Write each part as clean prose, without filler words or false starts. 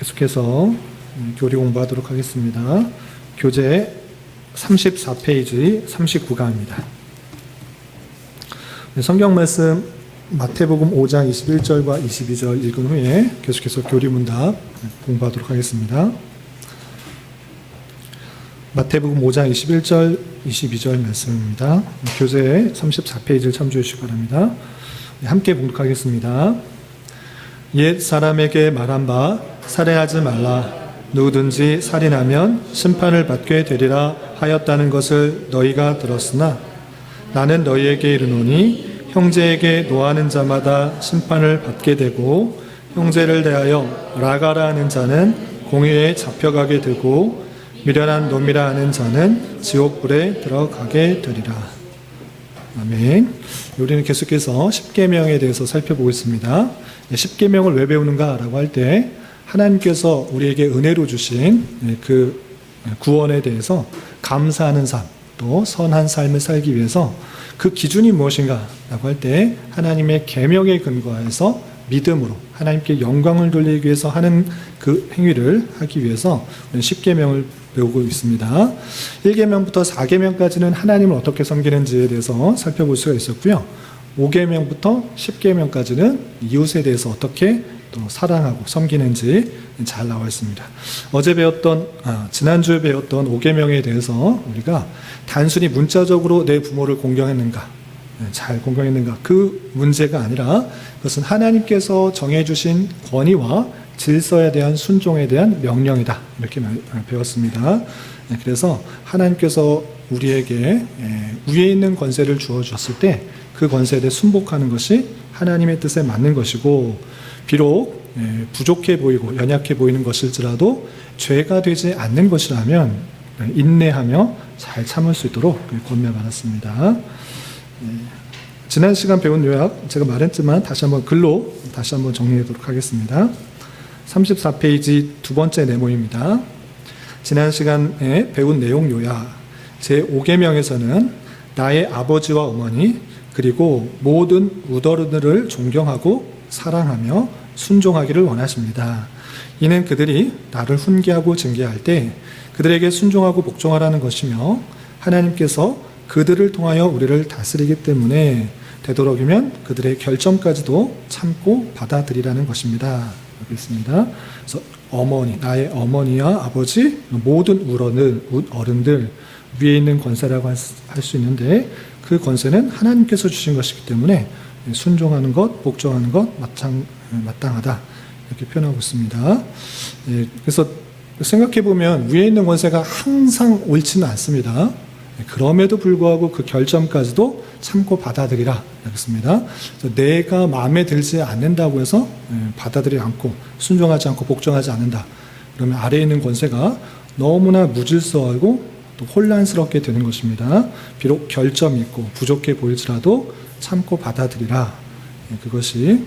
계속해서 교리 공부하도록 하겠습니다. 교재 34페이지 39강입니다. 성경 말씀 마태복음 5장 21절과 22절 읽은 후에 계속해서 교리 문답 공부하도록 하겠습니다. 마태복음 5장 21절, 22절 말씀입니다. 교재 34페이지를 참조해 주시기 바랍니다. 함께 봉독하겠습니다. 옛 사람에게 말한 바 살해하지 말라. 누구든지 살인하면 심판을 받게 되리라 하였다는 것을 너희가 들었으나 나는 너희에게 이르노니 형제에게 노하는 자마다 심판을 받게 되고 형제를 대하여 라가라 하는 자는 공회에 잡혀가게 되고 미련한 놈이라 하는 자는 지옥불에 들어가게 되리라. 아멘. 우리는 계속해서 십계명에 대해서 살펴보겠습니다. 십계명을 왜 배우는가라고 할 때 하나님께서 우리에게 은혜로 주신 그 구원에 대해서 감사하는 삶, 또 선한 삶을 살기 위해서 그 기준이 무엇인가라고 할 때 하나님의 계명에 근거해서 믿음으로 하나님께 영광을 돌리기 위해서 하는 그 행위를 하기 위해서 우리는 십계명을 배우고 있습니다. 1계명부터 4계명까지는 하나님을 어떻게 섬기는지에 대해서 살펴볼 수가 있었고요. 5계명부터 10계명까지는 이웃에 대해서 어떻게 또 사랑하고 섬기는지 잘 나와 있습니다. 어제 배웠던 지난주에 배웠던 5계명에 대해서 우리가 단순히 문자적으로 내 부모를 공경했는가, 잘 공경했는가 그 문제가 아니라 그것은 하나님께서 정해주신 권위와 질서에 대한 순종에 대한 명령이다 이렇게 배웠습니다. 그래서 하나님께서 우리에게 위에 있는 권세를 주어 주셨을 때 그 권세에 대해 순복하는 것이 하나님의 뜻에 맞는 것이고 비록 부족해 보이고 연약해 보이는 것일지라도 죄가 되지 않는 것이라면 인내하며 잘 참을 수 있도록 권면받았습니다. 지난 시간 배운 요약 제가 말했지만 다시 한번 글로 다시 한번 정리하도록 하겠습니다. 34페이지 두 번째 네모입니다. 지난 시간에 배운 내용 요약 제5계명에서는 나의 아버지와 어머니 그리고 모든 우더르들을 존경하고 사랑하며 순종하기를 원하십니다. 이는 그들이 나를 훈계하고 징계할 때 그들에게 순종하고 복종하라는 것이며 하나님께서 그들을 통하여 우리를 다스리기 때문에 되도록이면 그들의 결점까지도 참고 받아들이라는 것입니다. 여기 있습니다. 그래서 어머니, 나의 어머니와 아버지, 모든 어른들 위에 있는 권세라고 할 수 있는데 그 권세는 하나님께서 주신 것이기 때문에 순종하는 것, 복종하는 것 마땅하다 이렇게 표현하고 있습니다. 그래서 생각해 보면 위에 있는 권세가 항상 옳지는 않습니다. 그럼에도 불구하고 그 결점까지도 참고 받아들이라 그랬습니다. 내가 마음에 들지 않는다고 해서 받아들이지 않고 순종하지 않고 복종하지 않는다. 그러면 아래에 있는 권세가 너무나 무질서하고 또 혼란스럽게 되는 것입니다. 비록 결점이 있고 부족해 보일지라도 참고 받아들이라. 그것이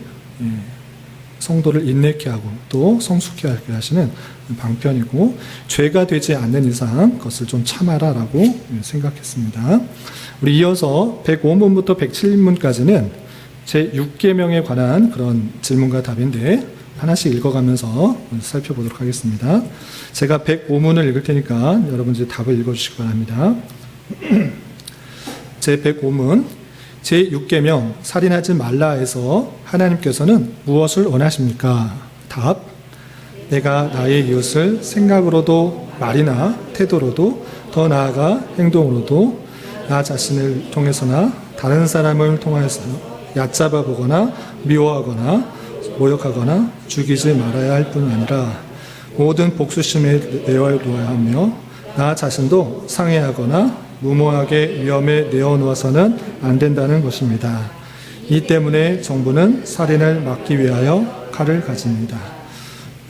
성도를 인내케 하고 또 성숙케 하게 하시는 방편이고 죄가 되지 않는 이상 그것을 좀 참아라라고 생각했습니다. 우리 이어서 105문부터 107문까지는 제6계명에 관한 그런 질문과 답인데 하나씩 읽어가면서 살펴보도록 하겠습니다. 제가 105문을 읽을 테니까 여러분 이제 답을 읽어주시기 바랍니다. 제105문 제6계명 살인하지 말라에서 하나님께서는 무엇을 원하십니까? 답. 내가 나의 이웃을 생각으로도 말이나 태도로도 더 나아가 행동으로도 나 자신을 통해서나 다른 사람을 통해서 얕잡아 보거나 미워하거나 모욕하거나 죽이지 말아야 할 뿐 아니라 모든 복수심에 내어놓아야 하며 나 자신도 상해하거나 무모하게 위험에 내어놓아서는 안 된다는 것입니다. 이 때문에 정부는 살인을 막기 위하여 칼을 가집니다.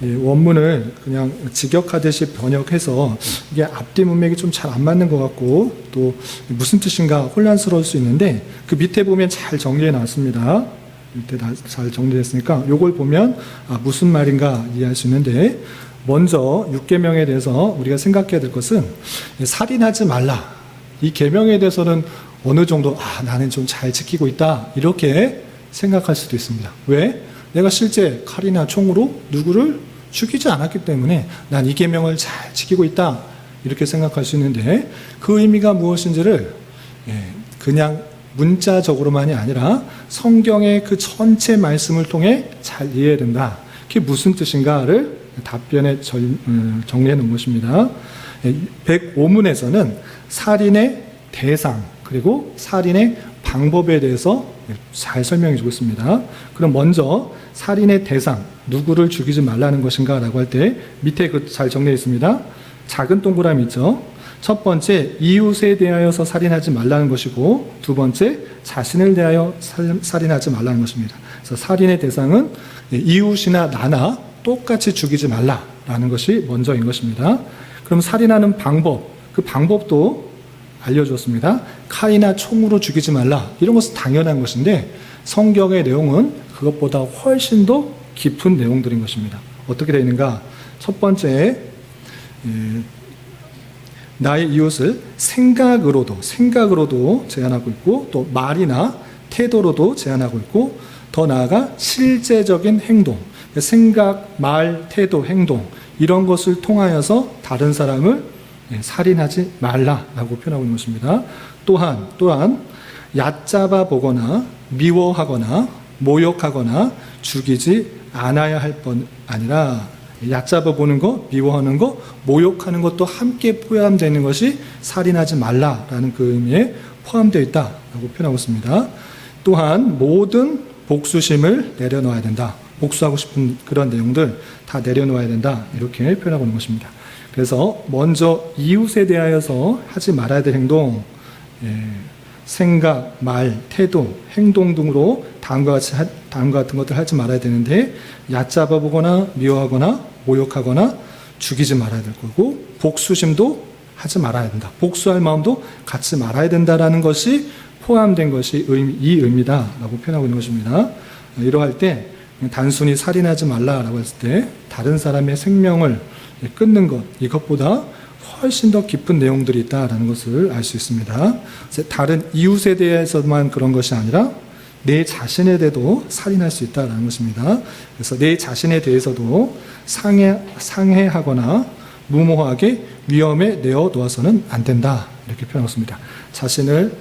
원문을 그냥 직역하듯이 번역해서 이게 앞뒤 문맥이 좀 잘 안 맞는 것 같고 또 무슨 뜻인가 혼란스러울 수 있는데 그 밑에 보면 잘 정리해 놨습니다. 밑에 잘 정리됐으니까 이걸 보면 무슨 말인가 이해할 수 있는데 먼저 6계명에 대해서 우리가 생각해야 될 것은 살인하지 말라. 이 계명에 대해서는 어느 정도 나는 좀 잘 지키고 있다 이렇게 생각할 수도 있습니다. 왜? 내가 실제 칼이나 총으로 누구를 죽이지 않았기 때문에 난 이 계명을 잘 지키고 있다 이렇게 생각할 수 있는데 그 의미가 무엇인지를 그냥 문자적으로만이 아니라 성경의 그 전체 말씀을 통해 잘 이해해야 된다. 그게 무슨 뜻인가를 답변에 정리해 놓은 것입니다. 105문에서는 살인의 대상 그리고 살인의 방법에 대해서 잘 설명해 주고 있습니다. 그럼 먼저 살인의 대상, 누구를 죽이지 말라는 것인가 라고 할 때 밑에 잘 정리해 있습니다. 작은 동그라미 있죠. 첫 번째, 이웃에 대하여서 살인하지 말라는 것이고 두 번째, 자신을 대하여 살인하지 말라는 것입니다. 그래서 살인의 대상은 이웃이나 나나 똑같이 죽이지 말라라는 것이 먼저인 것입니다. 그럼 살인하는 방법, 그 방법도 알려주었습니다. 칼이나 총으로 죽이지 말라. 이런 것은 당연한 것인데 성경의 내용은 그것보다 훨씬 더 깊은 내용들인 것입니다. 어떻게 되어 있는가? 첫 번째, 나의 이웃을 생각으로도 제한하고 있고 또 말이나 태도로도 제한하고 있고 더 나아가 실제적인 행동, 생각, 말, 태도, 행동 이런 것을 통하여서 다른 사람을 살인하지 말라라고 표현하고 있는 것입니다. 또한 얕잡아 보거나 미워하거나 모욕하거나 죽이지 않아야 할 뿐 아니라 얕잡아 보는 것, 미워하는 것, 모욕하는 것도 함께 포함되어 있는 것이 살인하지 말라라는 그 의미에 포함되어 있다라고 표현하고 있습니다. 또한 모든 복수심을 내려놓아야 된다. 복수하고 싶은 그런 내용들 다 내려놓아야 된다. 이렇게 표현하고 있는 것입니다. 그래서 먼저 이웃에 대하여서 하지 말아야 될 행동, 생각, 말, 태도, 행동 등으로 다음과 같은 것들 하지 말아야 되는데 얕잡아 보거나 미워하거나 모욕하거나 죽이지 말아야 될 거고 복수심도 하지 말아야 된다. 복수할 마음도 갖지 말아야 된다라는 것이 포함된 것이 이 의미다라고 표현하고 있는 것입니다. 이러할 때 단순히 살인하지 말라라고 했을 때 다른 사람의 생명을 끊는 것, 이것보다 훨씬 더 깊은 내용들이 있다라는 것을 알 수 있습니다. 다른 이웃에 대해서만 그런 것이 아니라 내 자신에 대해도 살인할 수 있다라는 것입니다. 그래서 내 자신에 대해서도 상해하거나 무모하게 위험에 내어놓아서는 안 된다. 이렇게 표현했습니다. 자신을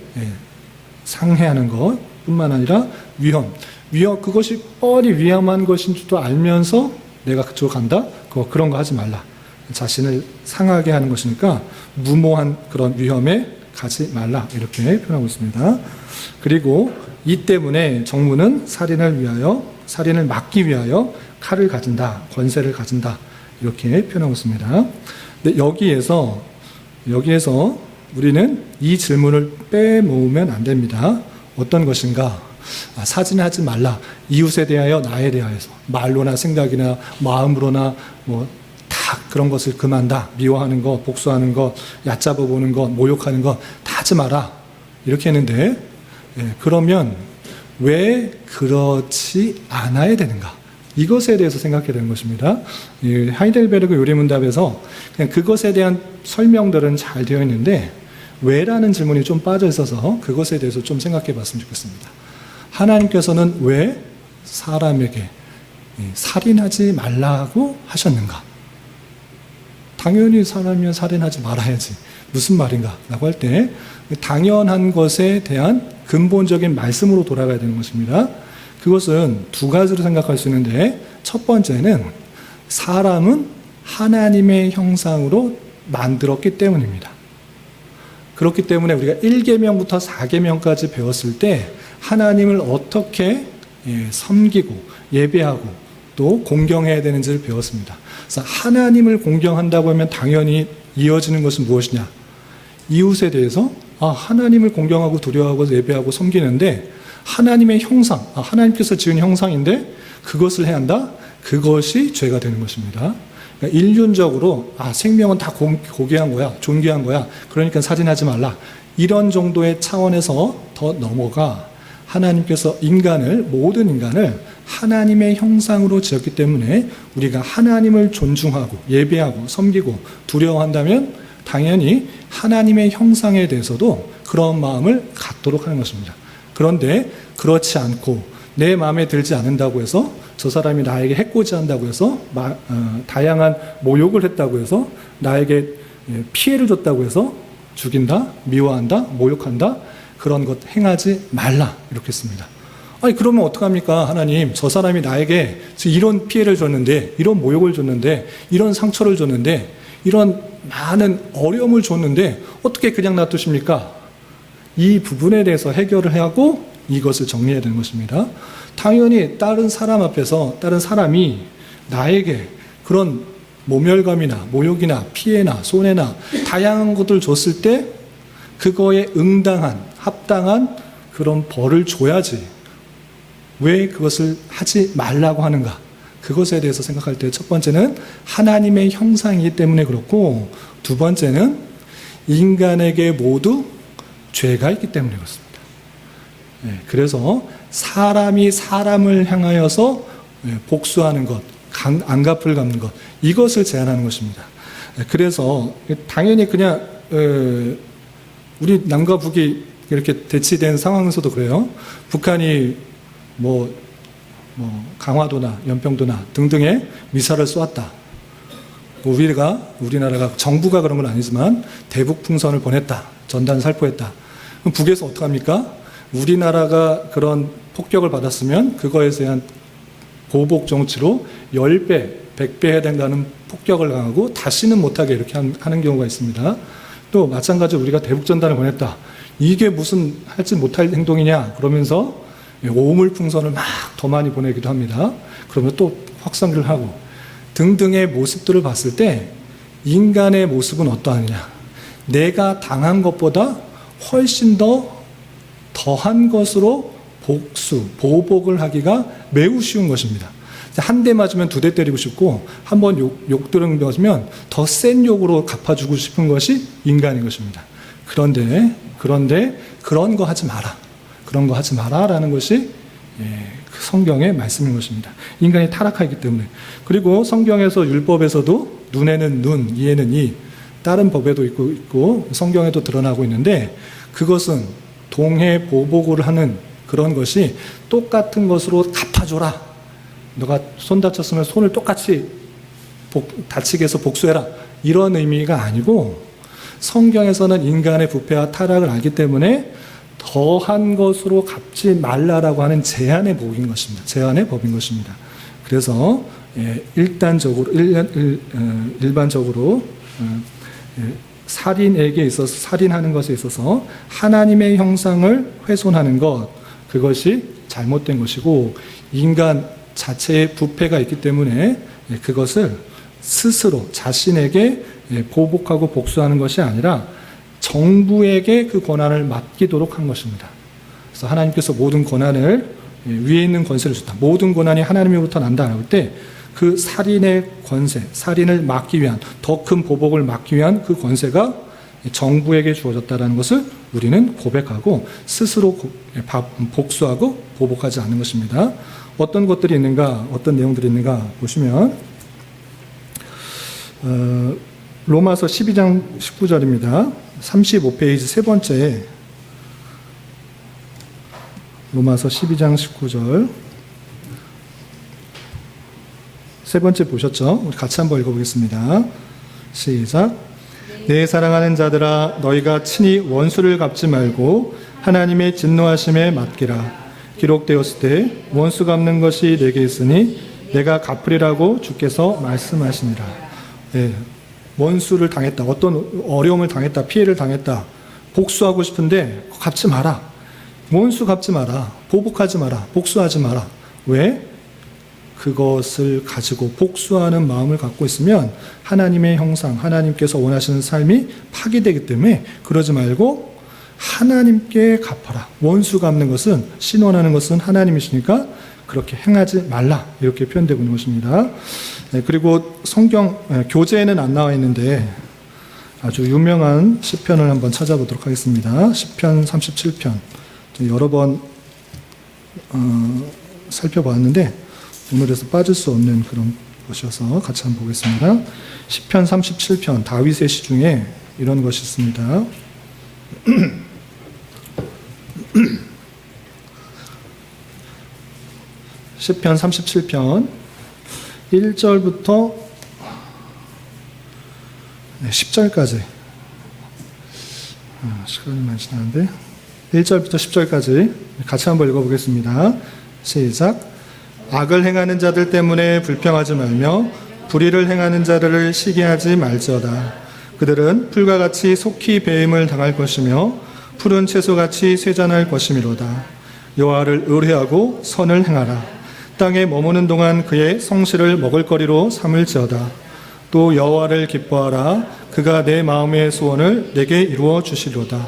상해하는 것뿐만 아니라 위험, 그것이 뻔히 위험한 것인 줄도 알면서 내가 그쪽으로 간다? 그런 거 하지 말라. 자신을 상하게 하는 것이니까 무모한 그런 위험에 가지 말라. 이렇게 표현하고 있습니다. 그리고 이 때문에 정문은 살인을 막기 위하여 칼을 가진다, 권세를 가진다. 이렇게 표현하고 있습니다. 근데 여기에서 우리는 이 질문을 빼모으면 안 됩니다. 어떤 것인가? 사진하지 말라. 이웃에 대하여 나에 대하여서 말로나 생각이나 마음으로나 다 그런 것을 금한다. 미워하는 것, 복수하는 것, 얕잡아 보는 것, 모욕하는 것 다 하지 마라. 이렇게 했는데 그러면 왜 그렇지 않아야 되는가? 이것에 대해서 생각해야 되는 것입니다. 하이델베르그 요리문답에서 그냥 그것에 대한 설명들은 잘 되어 있는데 왜라는 질문이 좀 빠져 있어서 그것에 대해서 좀 생각해 봤으면 좋겠습니다. 하나님께서는 왜 사람에게 살인하지 말라고 하셨는가? 당연히 사람이면 살인하지 말아야지. 무슨 말인가? 라고 할 때 당연한 것에 대한 근본적인 말씀으로 돌아가야 되는 것입니다. 그것은 두 가지로 생각할 수 있는데 첫 번째는 사람은 하나님의 형상으로 만들었기 때문입니다. 그렇기 때문에 우리가 1계명부터 4계명까지 배웠을 때 하나님을 어떻게 섬기고 예배하고 또 공경해야 되는지를 배웠습니다. 그래서 하나님을 공경한다고 하면 당연히 이어지는 것은 무엇이냐? 이웃에 대해서 하나님을 공경하고 두려워하고 예배하고 섬기는데 하나님의 형상, 하나님께서 지은 형상인데 그것을 해야 한다? 그것이 죄가 되는 것입니다. 그러니까 인륜적으로 생명은 다 고귀한 거야, 존귀한 거야. 그러니까 살인하지 말라. 이런 정도의 차원에서 더 넘어가 하나님께서 모든 인간을 하나님의 형상으로 지었기 때문에 우리가 하나님을 존중하고 예배하고 섬기고 두려워한다면 당연히 하나님의 형상에 대해서도 그런 마음을 갖도록 하는 것입니다. 그런데 그렇지 않고 내 마음에 들지 않는다고 해서, 저 사람이 나에게 해코지한다고 해서, 다양한 모욕을 했다고 해서, 나에게 피해를 줬다고 해서 죽인다, 미워한다, 모욕한다, 그런 것 행하지 말라, 이렇게 했습니다. 아니, 그러면 어떡합니까? 하나님, 저 사람이 나에게 이런 피해를 줬는데, 이런 모욕을 줬는데, 이런 상처를 줬는데, 이런 많은 어려움을 줬는데, 어떻게 그냥 놔두십니까? 이 부분에 대해서 해결을 하고 이것을 정리해야 되는 것입니다. 당연히 다른 사람 앞에서, 다른 사람이 나에게 그런 모멸감이나 모욕이나 피해나 손해나 다양한 것들을 줬을 때, 그거에 응당한, 합당한 그런 벌을 줘야지. 왜 그것을 하지 말라고 하는가? 그것에 대해서 생각할 때 첫 번째는 하나님의 형상이기 때문에 그렇고, 두 번째는 인간에게 모두 죄가 있기 때문에 그렇습니다. 그래서 사람이 사람을 향하여서 복수하는 것, 안갚을 갚는 것, 이것을 제안하는 것입니다. 그래서 당연히 그냥 우리 남과 북이 이렇게 대치된 상황에서도 그래요. 북한이 강화도나 연평도나 등등에 미사를 쏘았다. 우리나라가 정부가 그런 건 아니지만 대북 풍선을 보냈다. 전단 살포했다. 그럼 북에서 어떡합니까? 우리나라가 그런 폭격을 받았으면 그거에 대한 보복 정치로 10배, 100배 해당하는 폭격을 당하고 다시는 못하게 이렇게 하는 경우가 있습니다. 또 마찬가지로 우리가 대북 전단을 보냈다. 이게 무슨 하지 못할 행동이냐 그러면서 오물 풍선을 막 더 많이 보내기도 합니다. 그러면 또 확산기를 하고 등등의 모습들을 봤을 때 인간의 모습은 어떠하느냐. 내가 당한 것보다 훨씬 더한 것으로 보복을 하기가 매우 쉬운 것입니다. 한 대 맞으면 2대 때리고 싶고, 한 번 욕 들은 거 맞으면 더 센 욕으로 갚아주고 싶은 것이 인간인 것입니다. 그런데 그런 거 하지 마라. 그런 거 하지 마라라는 것이 그 성경의 말씀인 것입니다. 인간이 타락하기 때문에. 그리고 성경에서 율법에서도 눈에는 눈, 이에는 이, 다른 법에도 있고 성경에도 드러나고 있는데, 그것은 동해 보복을 하는 그런 것이 똑같은 것으로 갚아줘라. 너가 손 다쳤으면 손을 똑같이 다치게 해서 복수해라. 이런 의미가 아니고, 성경에서는 인간의 부패와 타락을 알기 때문에 더한 것으로 갚지 말라라고 하는 제한의 법인 것입니다. 제한의 법인 것입니다. 그래서 일반적으로 살인에게 있어서, 살인하는 것에 있어서 하나님의 형상을 훼손하는 것, 그것이 잘못된 것이고, 인간 자체의 부패가 있기 때문에 그것을 스스로 자신에게 보복하고 복수하는 것이 아니라 정부에게 그 권한을 맡기도록 한 것입니다. 그래서 하나님께서 모든 권한을, 위에 있는 권세를 줬다. 모든 권한이 하나님으로부터 난다 할 때, 그 살인의 권세, 살인을 막기 위한, 더 큰 보복을 막기 위한 그 권세가 정부에게 주어졌다는 것을 우리는 고백하고 스스로 복수하고 보복하지 않는 것입니다. 어떤 것들이 있는가, 어떤 내용들이 있는가 보시면, 로마서 12장 19절입니다. 35페이지 세 번째, 로마서 12장 19절 세 번째 보셨죠? 우리 같이 한번 읽어보겠습니다. 시작. 내 사랑하는 자들아, 너희가 친히 원수를 갚지 말고 하나님의 진노하심에 맡기라. 기록되었을 때 원수 갚는 것이 내게 있으니 내가 갚으리라고 주께서 말씀하시니라. 네, 원수를 당했다, 어떤 어려움을 당했다, 피해를 당했다, 복수하고 싶은데 갚지 마라. 원수 갚지 마라. 보복하지 마라. 복수하지 마라. 왜? 그것을 가지고 복수하는 마음을 갖고 있으면 하나님의 형상, 하나님께서 원하시는 삶이 파괴되기 때문에 그러지 말고 하나님께 갚아라. 원수 갚는 것은, 신원하는 것은 하나님이시니까 그렇게 행하지 말라. 이렇게 표현되고 있는 것입니다. 그리고 성경 교재에는 안 나와 있는데 아주 유명한 시편을 한번 찾아보도록 하겠습니다. 시편 37편. 여러 번 살펴봤는데 오늘에서 빠질 수 없는 그런 것이어서 같이 한번 보겠습니다. 시편 37편, 다윗의 시 중에 이런 것이 있습니다. 시편 37편 1절부터 10절까지 시간이 많지 않은데 1절부터 10절까지 같이 한번 읽어보겠습니다. 시작. 악을 행하는 자들 때문에 불평하지 말며 불의를 행하는 자들을 시기하지 말지어다. 그들은 풀과 같이 속히 배임을 당할 것이며 푸른 채소같이 쇠잔할 것이미로다. 여호와를 의뢰하고 선을 행하라. 땅에 머무는 동안 그의 성실을 먹을거리로 삼을지어다. 또 여호와를 기뻐하라. 그가 내 마음의 소원을 내게 이루어 주시리로다.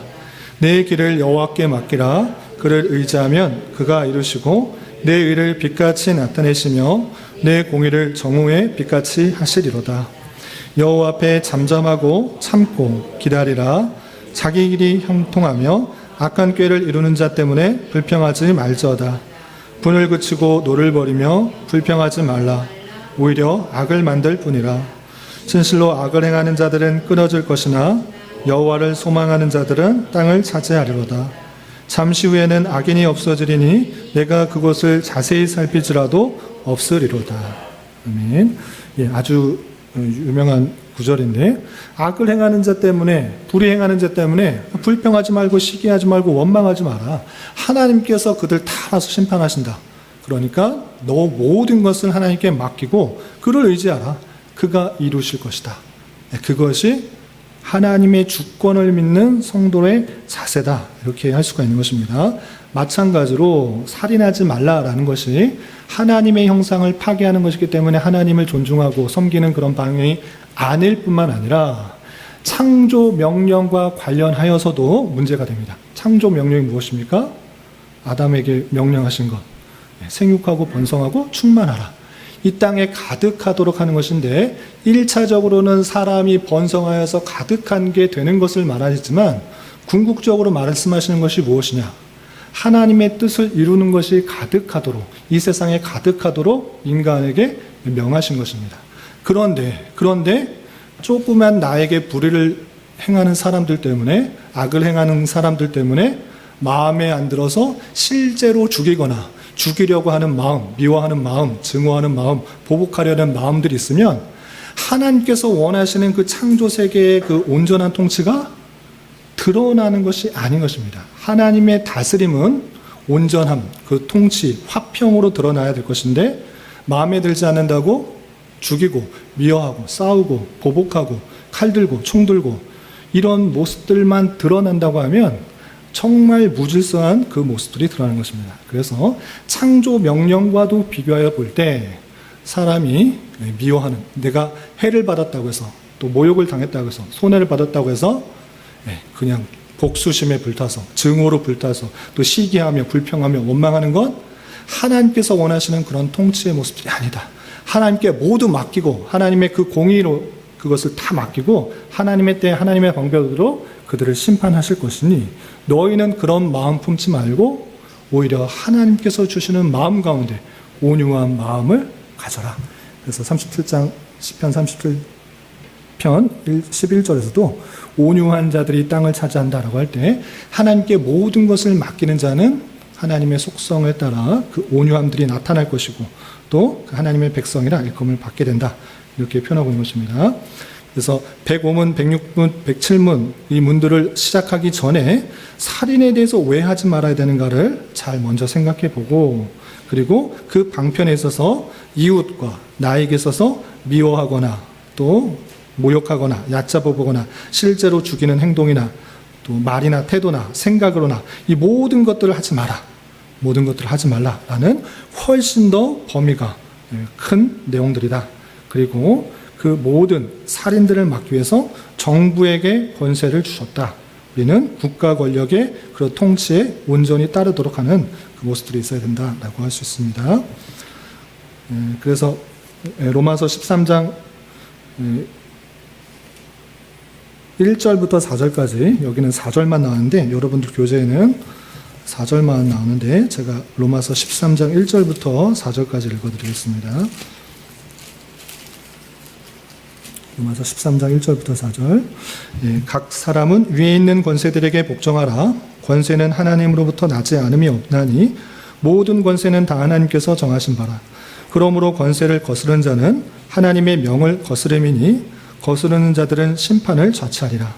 내 길을 여호와께 맡기라. 그를 의지하면 그가 이루시고 내 의를 빛같이 나타내시며 내 공의를 정오에 빛같이 하시리로다. 여호와 앞에 잠잠하고 참고 기다리라. 자기 길이 형통하며 악한 꾀를 이루는 자 때문에 불평하지 말지어다. 분을 그치고 노를 버리며 불평하지 말라. 오히려 악을 만들 뿐이라. 진실로 악을 행하는 자들은 끊어질 것이나 여호와를 소망하는 자들은 땅을 차지하리로다. 잠시 후에는 악인이 없어지리니 내가 그곳을 자세히 살피지라도 없으리로다. 아멘. 예, 아주 유명한 구절인데 악을 행하는 자 때문에 불의 행하는 자 때문에 불평하지 말고 시기하지 말고 원망하지 마라. 하나님께서 그들 다 알아서 심판하신다. 그러니까 너 모든 것을 하나님께 맡기고 그를 의지하라. 그가 이루실 것이다. 그것이 하나님의 주권을 믿는 성도의 자세다. 이렇게 할 수가 있는 것입니다. 마찬가지로 살인하지 말라라는 것이 하나님의 형상을 파괴하는 것이기 때문에 하나님을 존중하고 섬기는 그런 방향이 아닐 뿐만 아니라 창조 명령과 관련하여서도 문제가 됩니다. 창조 명령이 무엇입니까? 아담에게 명령하신 것. 생육하고 번성하고 충만하라. 이 땅에 가득하도록 하는 것인데 1차적으로는 사람이 번성하여서 가득한 게 되는 것을 말하지만 궁극적으로 말씀하시는 것이 무엇이냐? 하나님의 뜻을 이루는 것이 가득하도록, 이 세상에 가득하도록 인간에게 명하신 것입니다. 그런데 조그만 나에게 불의를 행하는 사람들 때문에, 악을 행하는 사람들 때문에 마음에 안 들어서 실제로 죽이려고 하는 마음, 미워하는 마음, 증오하는 마음, 보복하려는 마음들이 있으면 하나님께서 원하시는 그 창조 세계의 그 온전한 통치가 드러나는 것이 아닌 것입니다. 하나님의 다스림은 온전함, 그 통치, 화평으로 드러나야 될 것인데 마음에 들지 않는다고 죽이고 미워하고 싸우고 보복하고 칼 들고 총 들고 이런 모습들만 드러난다고 하면 정말 무질서한 그 모습들이 드러나는 것입니다. 그래서 창조 명령과도 비교하여 볼 때 사람이 미워하는, 내가 해를 받았다고 해서 또 모욕을 당했다고 해서 손해를 받았다고 해서 그냥 복수심에 불타서 증오로 불타서 또 시기하며 불평하며 원망하는 건 하나님께서 원하시는 그런 통치의 모습들이 아니다. 하나님께 모두 맡기고 하나님의 그 공의로 그것을 다 맡기고 하나님의 때 하나님의 방법으로 그들을 심판하실 것이니 너희는 그런 마음 품지 말고 오히려 하나님께서 주시는 마음 가운데 온유한 마음을 가져라. 그래서 37장 시편 37편 11절에서도 온유한 자들이 땅을 차지한다라고 할 때 하나님께 모든 것을 맡기는 자는 하나님의 속성에 따라 그 온유함들이 나타날 것이고 또 하나님의 백성이라 일컬음을 받게 된다. 이렇게 표현하고 있는 것입니다. 그래서 105문, 106문, 107문 이 문들을 시작하기 전에 살인에 대해서 왜 하지 말아야 되는가를 잘 먼저 생각해 보고 그리고 그 방편에 있어서 이웃과 나에게 있어서 미워하거나 또 모욕하거나 얕잡아보거나 실제로 죽이는 행동이나 또 말이나 태도나 생각으로나 이 모든 것들을 하지 마라. 모든 것들을 하지 말라라는 훨씬 더 범위가 큰 내용들이다. 그리고 그 모든 살인들을 막기 위해서 정부에게 권세를 주셨다. 우리는 국가 권력의 그 통치에 온전히 따르도록 하는 그 모습들이 있어야 된다라고 할 수 있습니다. 그래서 로마서 13장 1절부터 4절까지 여기는 4절만 나왔는데 여러분들 교재에는 4절만 나오는데 제가 로마서 13장 1절부터 4절까지 읽어드리겠습니다. 로마서 13장 1절부터 4절. 각 사람은 위에 있는 권세들에게 복종하라. 권세는 하나님으로부터 나지 않음이 없나니 모든 권세는 다 하나님께서 정하신 바라. 그러므로 권세를 거스른 자는 하나님의 명을 거스름이니 거스르는 자들은 심판을 자취하리라.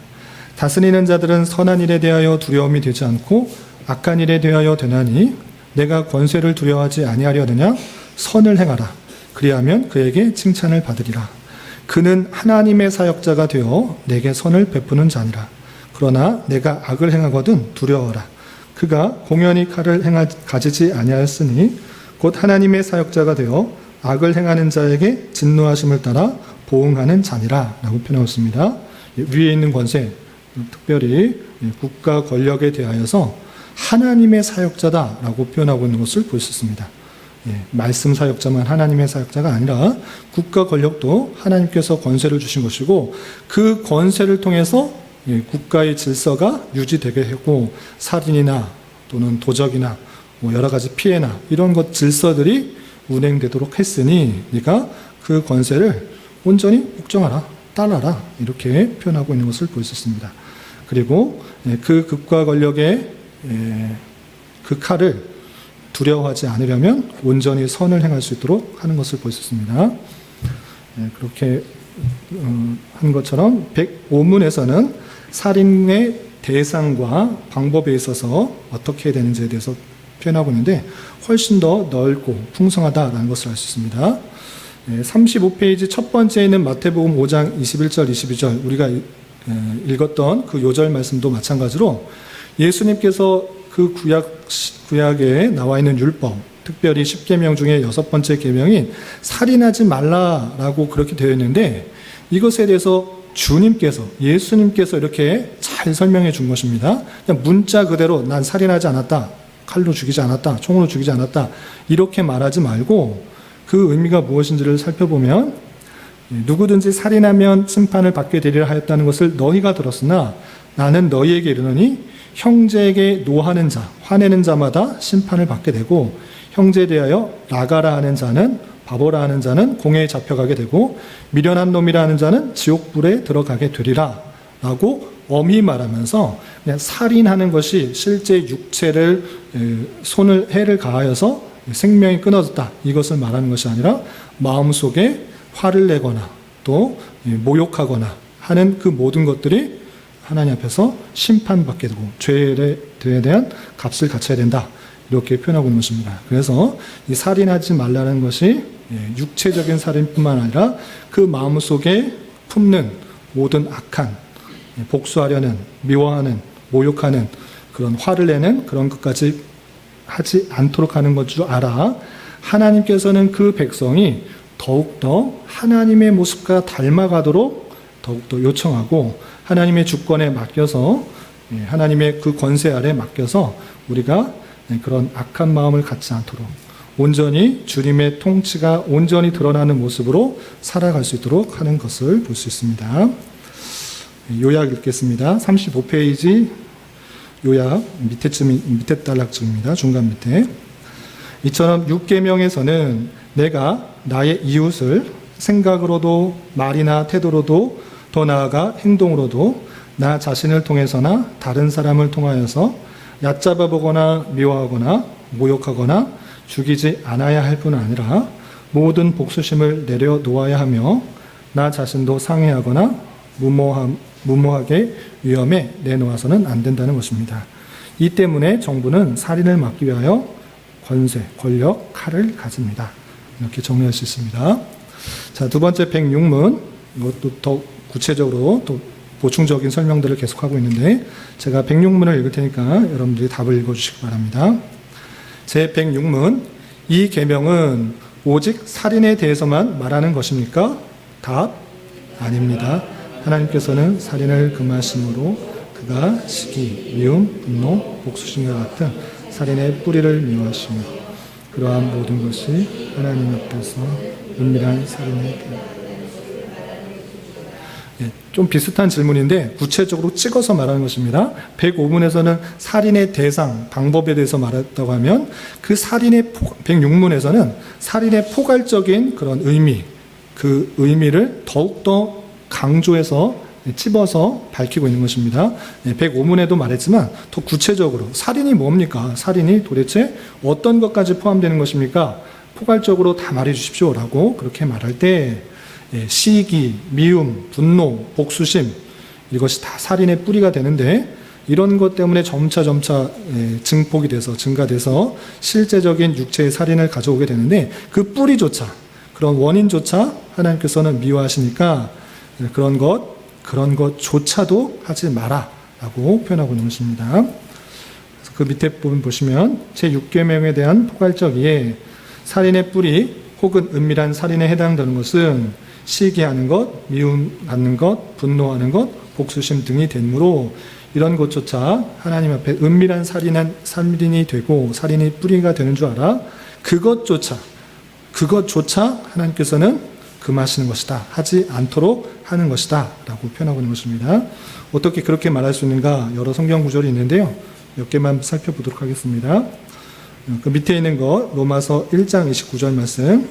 다스리는 자들은 선한 일에 대하여 두려움이 되지 않고 악한 일에 대하여 되나니 내가 권세를 두려워하지 아니하려느냐? 선을 행하라. 그리하면 그에게 칭찬을 받으리라. 그는 하나님의 사역자가 되어 내게 선을 베푸는 자니라. 그러나 내가 악을 행하거든 두려워하라. 그가 공연히 칼을 가지지 아니하였으니 곧 하나님의 사역자가 되어 악을 행하는 자에게 진노하심을 따라 보응하는 자니라 라고 표현하였습니다. 위에 있는 권세, 특별히 국가 권력에 대하여서 하나님의 사역자다라고 표현하고 있는 것을 볼 수 있습니다. 말씀 사역자만 하나님의 사역자가 아니라 국가 권력도 하나님께서 권세를 주신 것이고 그 권세를 통해서 국가의 질서가 유지되게 하고 살인이나 또는 도적이나 여러 가지 피해나 이런 것 질서들이 운행되도록 했으니 네가 그 권세를 온전히 복종하라, 따라라 이렇게 표현하고 있는 것을 볼 수 있습니다. 그리고 그 국가 권력의 그 칼을 두려워하지 않으려면 온전히 선을 행할 수 있도록 하는 것을 볼 수 있습니다. 그렇게 한 것처럼 105문에서는 살인의 대상과 방법에 있어서 어떻게 해야 되는지에 대해서 표현하고 있는데 훨씬 더 넓고 풍성하다라는 것을 알 수 있습니다. 35페이지 첫 번째에 있는 마태복음 5장 21절 22절 우리가 읽었던 그 요절 말씀도 마찬가지로 예수님께서 그 구약에 나와 있는 율법, 특별히 10계명 중에 6번째 계명인 살인하지 말라라고 그렇게 되어 있는데 이것에 대해서 예수님께서 이렇게 잘 설명해 준 것입니다. 그냥 문자 그대로 난 살인하지 않았다, 칼로 죽이지 않았다, 총으로 죽이지 않았다 이렇게 말하지 말고 그 의미가 무엇인지를 살펴보면 누구든지 살인하면 심판을 받게 되리라 하였다는 것을 너희가 들었으나 나는 너희에게 이르노니 형제에게 노하는 자, 화내는 자마다 심판을 받게 되고 형제에 대하여 나가라 하는 자는 바보라 하는 자는 공회에 잡혀가게 되고 미련한 놈이라 하는 자는 지옥불에 들어가게 되리라 라고 엄히 말하면서 그냥 살인하는 것이 실제 육체를 해를 가하여서 생명이 끊어졌다 이것을 말하는 것이 아니라 마음속에 화를 내거나 또 모욕하거나 하는 그 모든 것들이 하나님 앞에서 심판받게 되고 죄에 대한 값을 갖춰야 된다 이렇게 표현하고 있는 것입니다. 그래서 이 살인하지 말라는 것이 육체적인 살인뿐만 아니라 그 마음속에 품는 모든 악한 복수하려는 미워하는 모욕하는 그런 화를 내는 그런 것까지 하지 않도록 하는 것 줄 알아. 하나님께서는 그 백성이 더욱더 하나님의 모습과 닮아가도록 더욱더 요청하고 하나님의 주권에 맡겨서 하나님의 그 권세 아래 맡겨서 우리가 그런 악한 마음을 갖지 않도록 온전히 주님의 통치가 온전히 드러나는 모습으로 살아갈 수 있도록 하는 것을 볼 수 있습니다. 요약 읽겠습니다. 35페이지 요약 밑에 단락쯤입니다. 중간 밑에. 이처럼 6계명에서는 내가 나의 이웃을 생각으로도 말이나 태도로도 더 나아가 행동으로도 나 자신을 통해서나 다른 사람을 통하여서 얕잡아 보거나 미워하거나 모욕하거나 죽이지 않아야 할 뿐 아니라 모든 복수심을 내려놓아야 하며 나 자신도 상해하거나 무모하게 위험에 내놓아서는 안 된다는 것입니다. 이 때문에 정부는 살인을 막기 위하여 권세, 권력, 칼을 가집니다. 이렇게 정리할 수 있습니다. 자, 두 번째 106문 이것도 더 구체적으로 또 보충적인 설명들을 계속하고 있는데 제가 106문을 읽을 테니까 여러분들이 답을 읽어주시기 바랍니다. 제 106문 이 계명은 오직 살인에 대해서만 말하는 것입니까? 답 아닙니다. 하나님께서는 살인을 금하심으로 그가 시기, 미움, 분노, 복수심과 같은 살인의 뿌리를 미워하시며 그러한 모든 것이 하나님 앞에서 은밀한 살인의 좀 비슷한 질문인데 구체적으로 찍어서 말하는 것입니다. 105문에서는 살인의 대상, 방법에 대해서 말했다고 하면 그 살인의 106문에서는 살인의 포괄적인 그런 의미, 그 의미를 더욱더 강조해서 찝어서 밝히고 있는 것입니다. 105문에도 말했지만 더 구체적으로 살인이 뭡니까? 살인이 도대체 어떤 것까지 포함되는 것입니까? 포괄적으로 다 말해 주십시오라고 그렇게 말할 때 시기, 미움, 분노, 복수심 이것이 다 살인의 뿌리가 되는데 이런 것 때문에 점차 증폭이 돼서 증가돼서 실제적인 육체의 살인을 가져오게 되는데 그 뿌리조차 그런 원인조차 하나님께서는 미워하시니까 그런 것조차도 하지 마라라고 표현하고 있는 것입니다. 그래서 그 밑에 부분 보시면 제6계명에 대한 포괄적 이해 살인의 뿌리 혹은 은밀한 살인에 해당되는 것은 시기하는 것, 미움 갖는 것, 분노하는 것, 복수심 등이 되므로 이런 것조차 하나님 앞에 은밀한 살인이 되고 살인의 뿌리가 되는 줄 알아. 그것조차 하나님께서는 금하시는 것이다. 하지 않도록 하는 것이다. 라고 표현하고 있는 것입니다. 어떻게 그렇게 말할 수 있는가? 여러 성경 구절이 있는데요. 몇 개만 살펴보도록 하겠습니다. 그 밑에 있는 거 로마서 1장 29절 말씀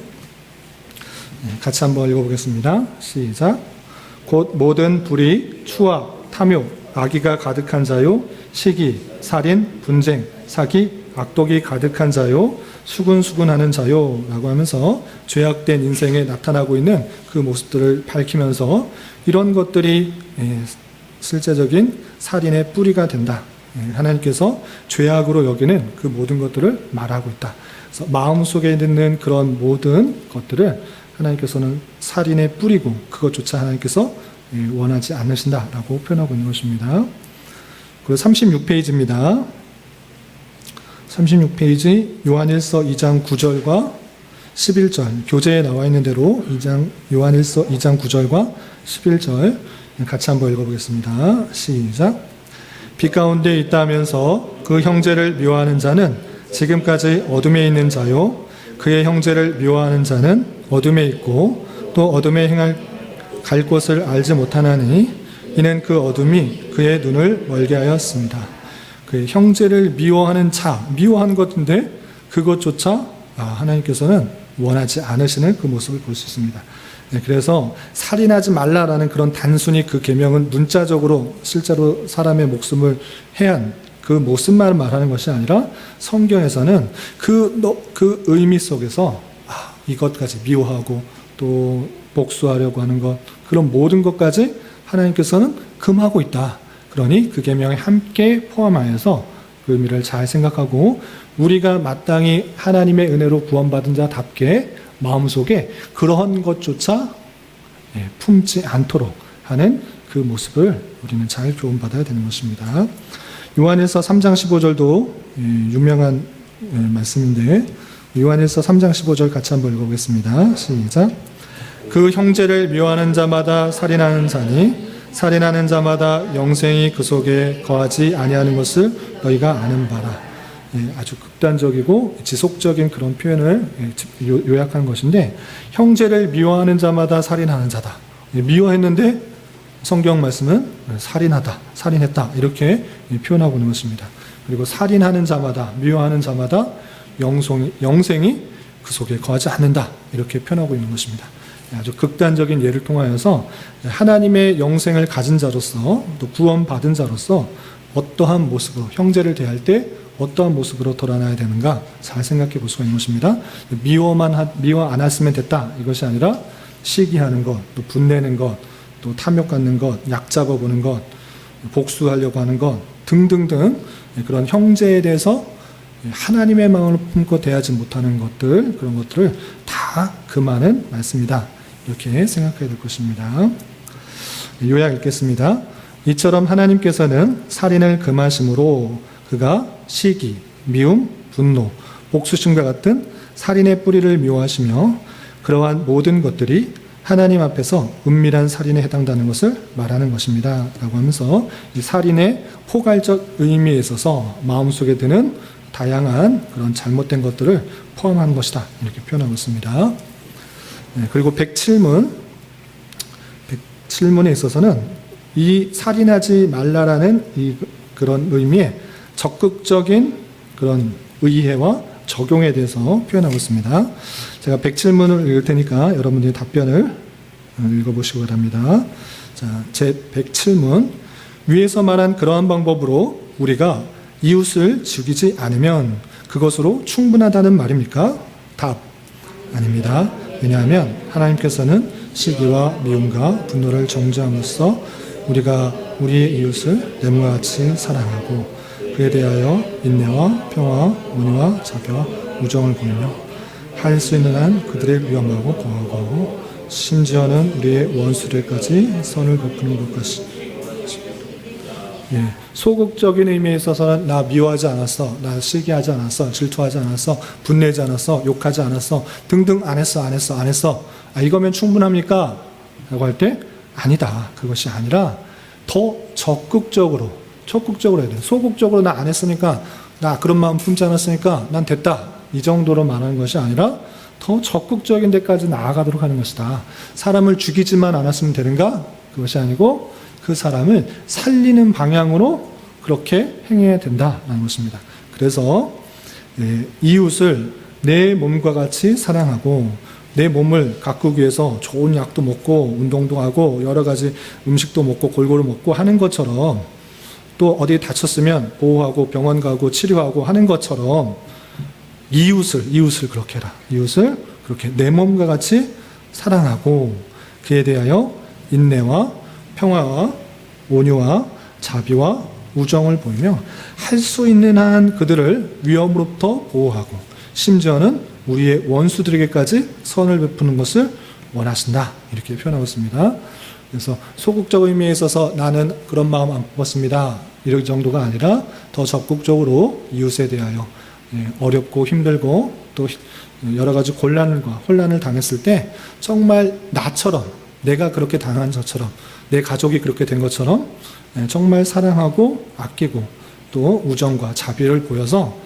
같이 한번 읽어보겠습니다. 시작. 곧 모든 불의, 추악, 탐욕, 악의가 가득한 자요, 시기, 살인, 분쟁, 사기, 악독이 가득한 자요, 수군수군하는 자요 라고 하면서 죄악된 인생에 나타나고 있는 그 모습들을 밝히면서 이런 것들이 실제적인 살인의 뿌리가 된다. 하나님께서 죄악으로 여기는 그 모든 것들을 말하고 있다. 그래서 마음속에 있는 그런 모든 것들을 하나님께서는 살인의 뿌리고 그것조차 하나님께서 원하지 않으신다라고 표현하고 있는 것입니다. 그리고 36페이지입니다. 36페이지 요한일서 2장 9절과 11절 교재에 나와 있는 대로 요한일서 2장 9절과 11절 같이 한번 읽어보겠습니다. 시작. 빛 가운데 있다면서 그 형제를 미워하는 자는 지금까지 어둠에 있는 자요 그의 형제를 미워하는 자는 어둠에 있고 또 어둠에 행할 갈 곳을 알지 못하나니 이는 그 어둠이 그의 눈을 멀게 하였습니다. 그 형제를 미워하는 미워한 것인데 그것조차 하나님께서는 원하지 않으시는 그 모습을 볼 수 있습니다. 그래서 살인하지 말라라는 그런 단순히 그 계명은 문자적으로 실제로 사람의 목숨을 해한 그 모습만 말하는 것이 아니라 성경에서는 그 의미 속에서 이것까지 미워하고 또 복수하려고 하는 것 그런 모든 것까지 하나님께서는 금하고 있다. 그러니 그 계명에 함께 포함하여서 그 의미를 잘 생각하고 우리가 마땅히 하나님의 은혜로 구원받은 자답게 마음속에 그러한 것조차 품지 않도록 하는 그 모습을 우리는 잘 교훈받아야 되는 것입니다. 요한일서 3장 15절도 유명한 말씀인데 요한일서 3장 15절 같이 한번 읽어보겠습니다. 시작. 그 형제를 미워하는 자마다 살인하는 자니 살인하는 자마다 영생이 그 속에 거하지 아니하는 것을 너희가 아는 바라. 아주 극단적이고 지속적인 그런 표현을 요약한 것인데 형제를 미워하는 자마다 살인하는 자다. 미워했는데 성경 말씀은 살인하다, 살인했다 이렇게 표현하고 있는 것입니다. 그리고 살인하는 자마다 미워하는 자마다 영생이 그 속에 거하지 않는다 이렇게 표현하고 있는 것입니다. 아주 극단적인 예를 통하여서 하나님의 영생을 가진 자로서 또 구원받은 자로서 어떠한 모습으로 형제를 대할 때 어떠한 모습으로 돌아가야 되는가 잘 생각해 볼 수가 있는 것입니다. 미워 안 했으면 됐다 이것이 아니라 시기하는 것, 또 분내는 것, 또 탐욕 갖는 것, 약 잡아보는 것, 복수하려고 하는 것 등등등 그런 형제에 대해서 하나님의 마음을 품고 대하지 못하는 것들 그런 것들을 다 금하는 말씀이다 이렇게 생각해야 될 것입니다. 요약 읽겠습니다. 이처럼 하나님께서는 살인을 금하심으로 그가 시기, 미움, 분노, 복수심과 같은 살인의 뿌리를 미워하시며 그러한 모든 것들이 하나님 앞에서 은밀한 살인에 해당되는 것을 말하는 것입니다. 라고 하면서 이 살인의 포괄적 의미에 있어서 마음속에 드는 다양한 그런 잘못된 것들을 포함한 것이다. 이렇게 표현하고 있습니다. 그리고 107문에 있어서는 이 살인하지 말라라는 그런 의미의 적극적인 그런 의해와 적용에 대해서 표현하고 있습니다. 제가 107문을 읽을 테니까 여러분들이 답변을 읽어보시기 바랍니다. 자, 제 107문. 위에서 말한 그러한 방법으로 우리가 이웃을 죽이지 않으면 그것으로 충분하다는 말입니까? 답. 아닙니다. 왜냐하면 하나님께서는 시기와 미움과 분노를 정죄함으로써 우리가 우리의 이웃을 내 몸과 같이 사랑하고 그에 대하여 인내와 평화와 온유와 자비와 우정을 보이며 할 수 있는 한 그들을 위험하고 보호하고 하고 심지어는 우리의 원수들까지 선을 베푸는 것까지. 예, 소극적인 의미에 있어서는 나 미워하지 않았어, 나 시기하지 않았어, 질투하지 않았어, 분내지 않았어, 욕하지 않았어 등등 안 했어. 아, 이거면 충분합니까? 라고 할 때 아니다. 그것이 아니라 더 적극적으로 해야 돼. 소극적으로 나 안 했으니까, 나 그런 마음 품지 않았으니까 난 됐다. 이 정도로 말하는 것이 아니라 더 적극적인 데까지 나아가도록 하는 것이다. 사람을 죽이지만 않았으면 되는가? 그것이 아니고 그 사람을 살리는 방향으로 그렇게 행해야 된다는 것입니다. 그래서 이웃을 내 몸과 같이 사랑하고 내 몸을 가꾸기 위해서 좋은 약도 먹고 운동도 하고 여러 가지 음식도 먹고 골고루 먹고 하는 것처럼, 또 어디 다쳤으면 보호하고 병원 가고 치료하고 하는 것처럼 이웃을 그렇게 해라. 이웃을 그렇게 내 몸과 같이 사랑하고 그에 대하여 인내와 평화와 온유와 자비와 우정을 보이며 할 수 있는 한 그들을 위험으로부터 보호하고 심지어는 우리의 원수들에게까지 선을 베푸는 것을 원하신다. 이렇게 표현하고 있습니다. 그래서 소극적 의미에 있어서 나는 그런 마음 안 뽑았습니다. 이런 정도가 아니라 더 적극적으로 이웃에 대하여 어렵고 힘들고 또 여러 가지 혼란을 당했을 때 정말 나처럼, 내가 그렇게 당한 것처럼, 내 가족이 그렇게 된 것처럼 정말 사랑하고 아끼고 또 우정과 자비를 보여서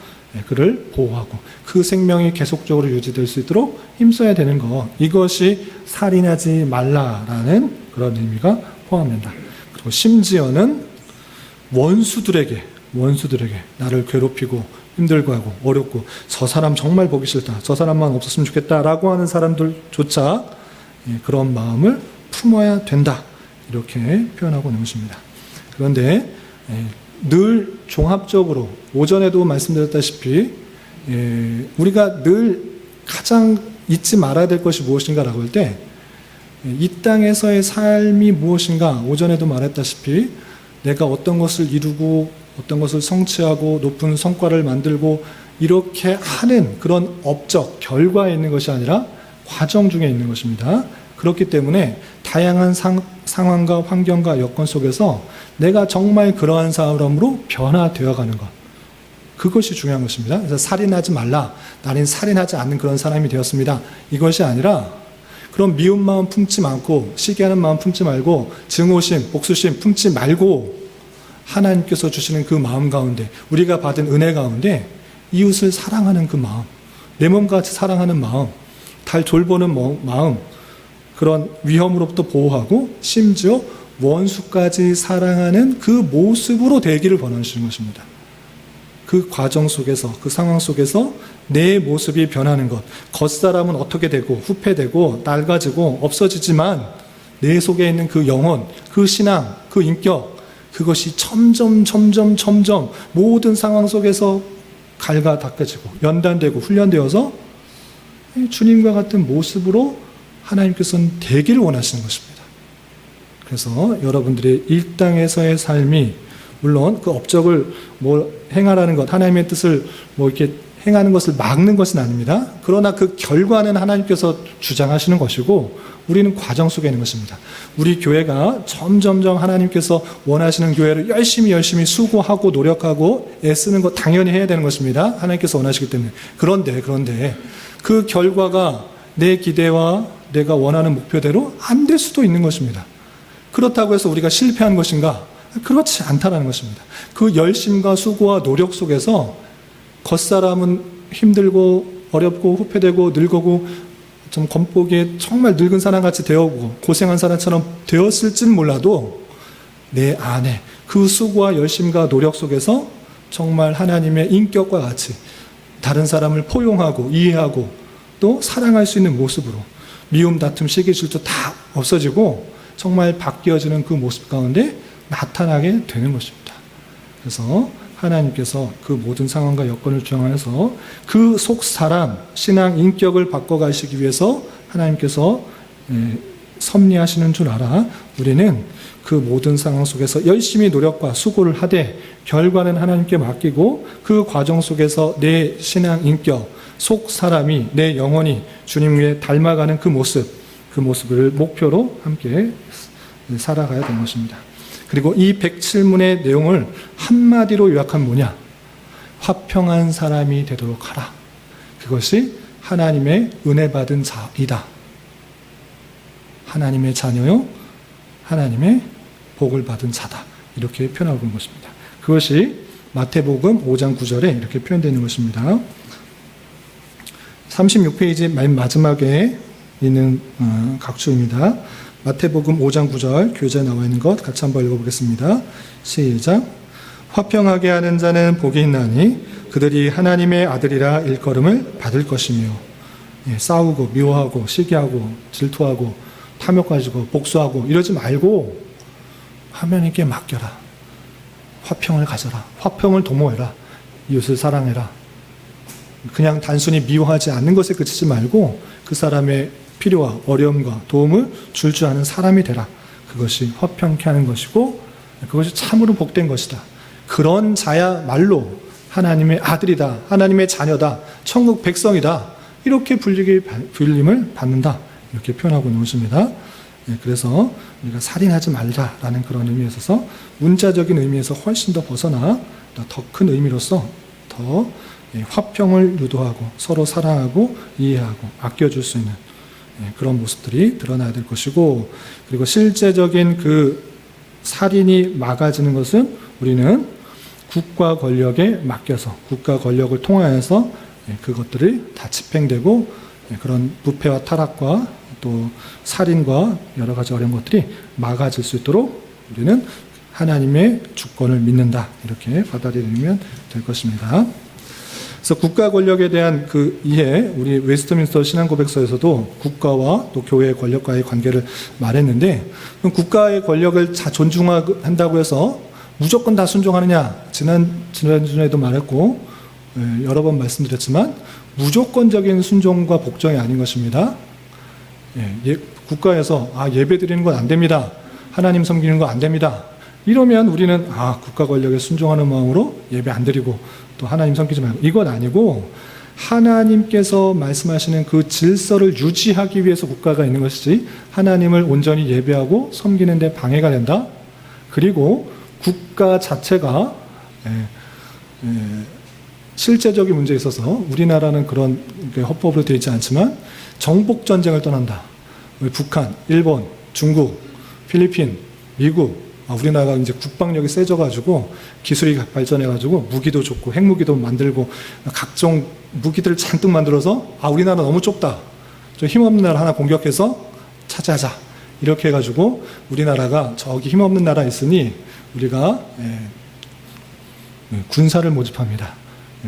그를 보호하고 그 생명이 계속적으로 유지될 수 있도록 힘써야 되는 것, 이것이 살인하지 말라라는 그런 의미가 포함된다. 그리고 심지어는 원수들에게 나를 괴롭히고 힘들고 하고 어렵고 저 사람 정말 보기 싫다, 저 사람만 없었으면 좋겠다라고 하는 사람들조차 그런 마음을 품어야 된다. 이렇게 표현하고 있는 것입니다. 그런데 늘 종합적으로 오전에도 말씀드렸다시피 우리가 늘 가장 잊지 말아야 될 것이 무엇인가라고 할 때 이 땅에서의 삶이 무엇인가, 오전에도 말했다시피 내가 어떤 것을 이루고 어떤 것을 성취하고 높은 성과를 만들고 이렇게 하는 그런 업적, 결과에 있는 것이 아니라 과정 중에 있는 것입니다. 그렇기 때문에 다양한 상황과 환경과 여건 속에서 내가 정말 그러한 사람으로 변화되어 가는 것, 그것이 중요한 것입니다. 그래서 살인하지 말라, 나는 살인하지 않는 그런 사람이 되었습니다, 이것이 아니라 그런 미운 마음 품지 않고 시기하는 마음 품지 말고 증오심, 복수심 품지 말고 하나님께서 주시는 그 마음 가운데, 우리가 받은 은혜 가운데 이웃을 사랑하는 그 마음, 내 몸과 같이 사랑하는 마음, 달 돌보는 마음, 그런 위험으로부터 보호하고 심지어 원수까지 사랑하는 그 모습으로 되기를 원하시는 것입니다. 그 과정 속에서, 그 상황 속에서 내 모습이 변하는 것, 겉사람은 어떻게 되고 후패되고 낡아지고 없어지지만 내 속에 있는 그 영혼, 그 신앙, 그 인격, 그것이 점점 모든 상황 속에서 갈가닦아지고 연단되고 훈련되어서 주님과 같은 모습으로 하나님께서는 되기를 원하시는 것입니다. 그래서 여러분들의 이 땅에서의 삶이, 물론 그 업적을 행하라는 것, 하나님의 뜻을 이렇게 행하는 것을 막는 것은 아닙니다. 그러나 그 결과는 하나님께서 주장하시는 것이고 우리는 과정 속에 있는 것입니다. 우리 교회가 점점점 하나님께서 원하시는 교회를 열심히 수고하고 노력하고 애쓰는 것 당연히 해야 되는 것입니다. 하나님께서 원하시기 때문에. 그런데 그 결과가 내 기대와 내가 원하는 목표대로 안 될 수도 있는 것입니다. 그렇다고 해서 우리가 실패한 것인가? 그렇지 않다는 것입니다. 그 열심과 수고와 노력 속에서 겉사람은 힘들고 어렵고 후패되고 늙고 좀 겉보기에 정말 늙은 사람같이 되어오고 고생한 사람처럼 되었을진 몰라도 내 안에 그 수고와 열심과 노력 속에서 정말 하나님의 인격과 같이 다른 사람을 포용하고 이해하고 또 사랑할 수 있는 모습으로 미움, 다툼, 시기, 질투 다 없어지고 정말 바뀌어지는 그 모습 가운데 나타나게 되는 것입니다. 그래서 하나님께서 그 모든 상황과 여건을 중앙해서 그 속 사람, 신앙 인격을 바꿔가시기 위해서 하나님께서 섭리하시는 줄 알아 우리는 그 모든 상황 속에서 열심히 노력과 수고를 하되 결과는 하나님께 맡기고 그 과정 속에서 내 신앙 인격, 속 사람이 내 영혼이 주님 위에 닮아가는 그 모습을 목표로 함께 살아가야 되는 것입니다. 그리고 이 107문의 내용을 한마디로 요약하면 뭐냐? 화평한 사람이 되도록 하라. 그것이 하나님의 은혜 받은 자이다. 하나님의 자녀요, 하나님의 복을 받은 자다. 이렇게 표현하고 있는 것입니다. 그것이 마태복음 5장 9절에 이렇게 표현되어 있는 것입니다. 36페이지 맨 마지막에 있는 각주입니다. 마태복음 5장 9절 교재에 나와 있는 것 같이 한번 읽어보겠습니다. 시작. 화평하게 하는 자는 복이 있나니 그들이 하나님의 아들이라 일컬음을 받을 것이며. 싸우고 미워하고 시기하고 질투하고 탐욕 가지고 복수하고 이러지 말고 하나님께 맡겨라. 화평을 가져라. 화평을 도모해라. 이웃을 사랑해라. 그냥 단순히 미워하지 않는 것에 그치지 말고 그 사람의 필요와 어려움과 도움을 줄 줄 아는 사람이 되라. 그것이 화평케 하는 것이고 그것이 참으로 복된 것이다. 그런 자야말로 하나님의 아들이다. 하나님의 자녀다. 천국 백성이다. 이렇게 불림을 받는다. 이렇게 표현하고 있는 것입니다. 그래서 우리가 살인하지 말자라는 그런 의미에 있어서 문자적인 의미에서 훨씬 더 벗어나 더 큰 의미로서 더 화평을 유도하고 서로 사랑하고 이해하고 아껴줄 수 있는 그런 모습들이 드러나야 될 것이고, 그리고 실제적인 그 살인이 막아지는 것은 우리는 국가 권력에 맡겨서 국가 권력을 통하여서 그것들이 다 집행되고 그런 부패와 타락과 또 살인과 여러 가지 어려운 것들이 막아질 수 있도록 우리는 하나님의 주권을 믿는다. 이렇게 받아들이면 될 것입니다. 그래서 국가 권력에 대한 그 이해, 우리 웨스트민스터 신앙고백서에서도 국가와 또 교회의 권력과의 관계를 말했는데, 그럼 국가의 권력을 존중한다고 해서 무조건 다 순종하느냐? 지난주에도 말했고 여러 번 말씀드렸지만 무조건적인 순종과 복종이 아닌 것입니다. 국가에서 예배 드리는 건 안 됩니다. 하나님 섬기는 거 안 됩니다. 이러면 우리는 국가 권력에 순종하는 마음으로 예배 안 드리고 또 하나님 섬기지 말고, 이건 아니고 하나님께서 말씀하시는 그 질서를 유지하기 위해서 국가가 있는 것이지 하나님을 온전히 예배하고 섬기는 데 방해가 된다. 그리고 국가 자체가 실제적인 문제에 있어서 우리나라는 그런 헌법으로 되어 있지 않지만 정복 전쟁을 떠난다. 북한, 일본, 중국, 필리핀, 미국, 우리나라가 이제 국방력이 세져가지고 기술이 발전해가지고 무기도 좋고 핵무기도 만들고 각종 무기들을 잔뜩 만들어서 우리나라 너무 좁다. 좀 힘없는 나라 하나 공격해서 차지하자. 이렇게 해가지고 우리나라가 저기 힘없는 나라에 있으니 우리가 군사를 모집합니다.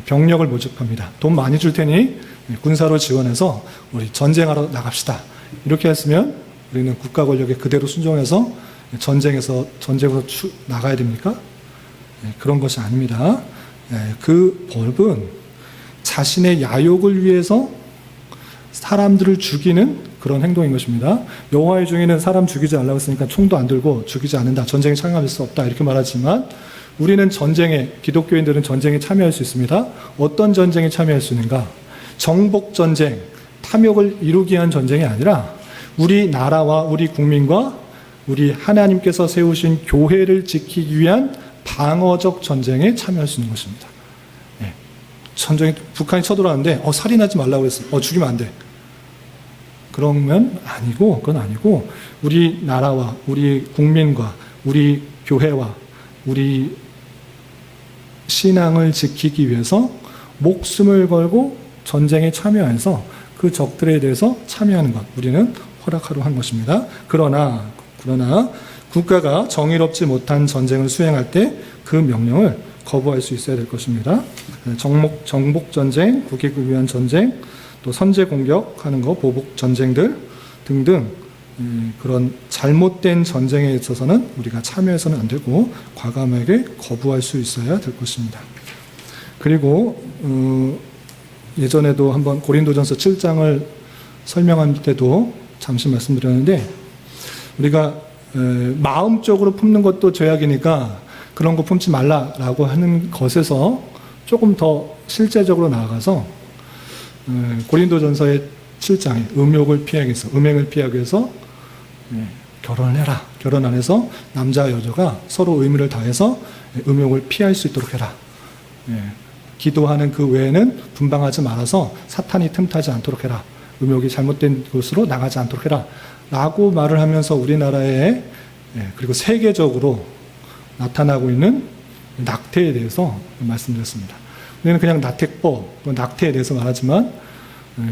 병력을 모집합니다. 돈 많이 줄 테니 군사로 지원해서 우리 전쟁하러 나갑시다. 이렇게 했으면 우리는 국가 권력에 그대로 순종해서 전쟁으로 나가야 됩니까? 그런 것이 아닙니다. 그 법은 자신의 야욕을 위해서 사람들을 죽이는 그런 행동인 것입니다. 여호와의 증인은 사람 죽이지 않으라고 했으니까 총도 안 들고 죽이지 않는다. 전쟁에 참여할 수 없다. 이렇게 말하지만 우리는 기독교인들은 전쟁에 참여할 수 있습니다. 어떤 전쟁에 참여할 수 있는가? 정복 전쟁, 탐욕을 이루기 위한 전쟁이 아니라 우리 나라와 우리 국민과 우리 하나님께서 세우신 교회를 지키기 위한 방어적 전쟁에 참여할 수 있는 것입니다. 전쟁에 북한이 쳐들어왔는데 살인하지 말라고 했어. 죽이면 안 돼. 그건 아니고 우리 나라와 우리 국민과 우리 교회와 우리 신앙을 지키기 위해서 목숨을 걸고 전쟁에 참여해서 그 적들에 대해서 참여하는 것, 우리는 허락하러 한 것입니다. 그러나 국가가 정의롭지 못한 전쟁을 수행할 때 그 명령을 거부할 수 있어야 될 것입니다. 정복 전쟁, 국익을 위한 전쟁, 또 선제 공격하는 거, 보복 전쟁들 등등 그런 잘못된 전쟁에 있어서는 우리가 참여해서는 안 되고 과감하게 거부할 수 있어야 될 것입니다. 그리고 예전에도 한번 고린도전서 7장을 설명할 때도 잠시 말씀드렸는데, 우리가 마음적으로 품는 것도 죄악이니까 그런 거 품지 말라라고 하는 것에서 조금 더 실제적으로 나아가서 고린도전서의 7장에 음욕을 피하기 위해서, 음행을 피하기 위해서 결혼을 해라. 결혼 안에서 남자와 여자가 서로 의무를 다해서 음욕을 피할 수 있도록 해라. 기도하는 그 외에는 분방하지 말아서 사탄이 틈타지 않도록 해라. 음욕이 잘못된 곳으로 나가지 않도록 해라. 라고 말을 하면서 우리나라에 그리고 세계적으로 나타나고 있는 낙태에 대해서 말씀드렸습니다. 우리는 그냥 낙태법, 낙태에 대해서 말하지만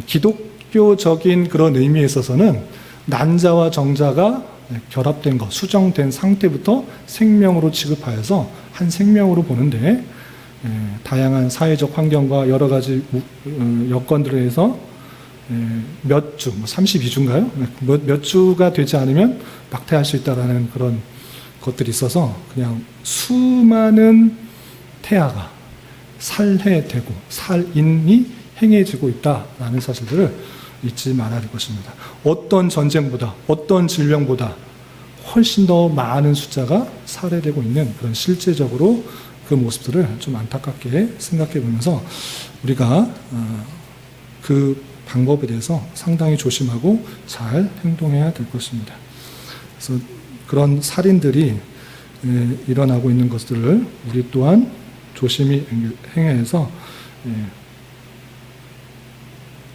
기독교적인 그런 의미에 있어서는 난자와 정자가 결합된 것, 수정된 상태부터 생명으로 취급하여서 한 생명으로 보는데, 다양한 사회적 환경과 여러 가지 여건들에 의해서 몇 주, 32주인가요? 몇 주가 되지 않으면 낙태할 수 있다는 그런 것들이 있어서 그냥 수많은 태아가 살해되고 살인이 행해지고 있다라는 사실들을 잊지 말아야 될 것입니다. 어떤 전쟁보다, 어떤 질병보다 훨씬 더 많은 숫자가 살해되고 있는 그런 실제적으로 그 모습들을 좀 안타깝게 생각해 보면서 우리가 그 방법에 대해서 상당히 조심하고 잘 행동해야 될 것입니다. 그래서 그런 살인들이 일어나고 있는 것들을 우리 또한 조심히 행해서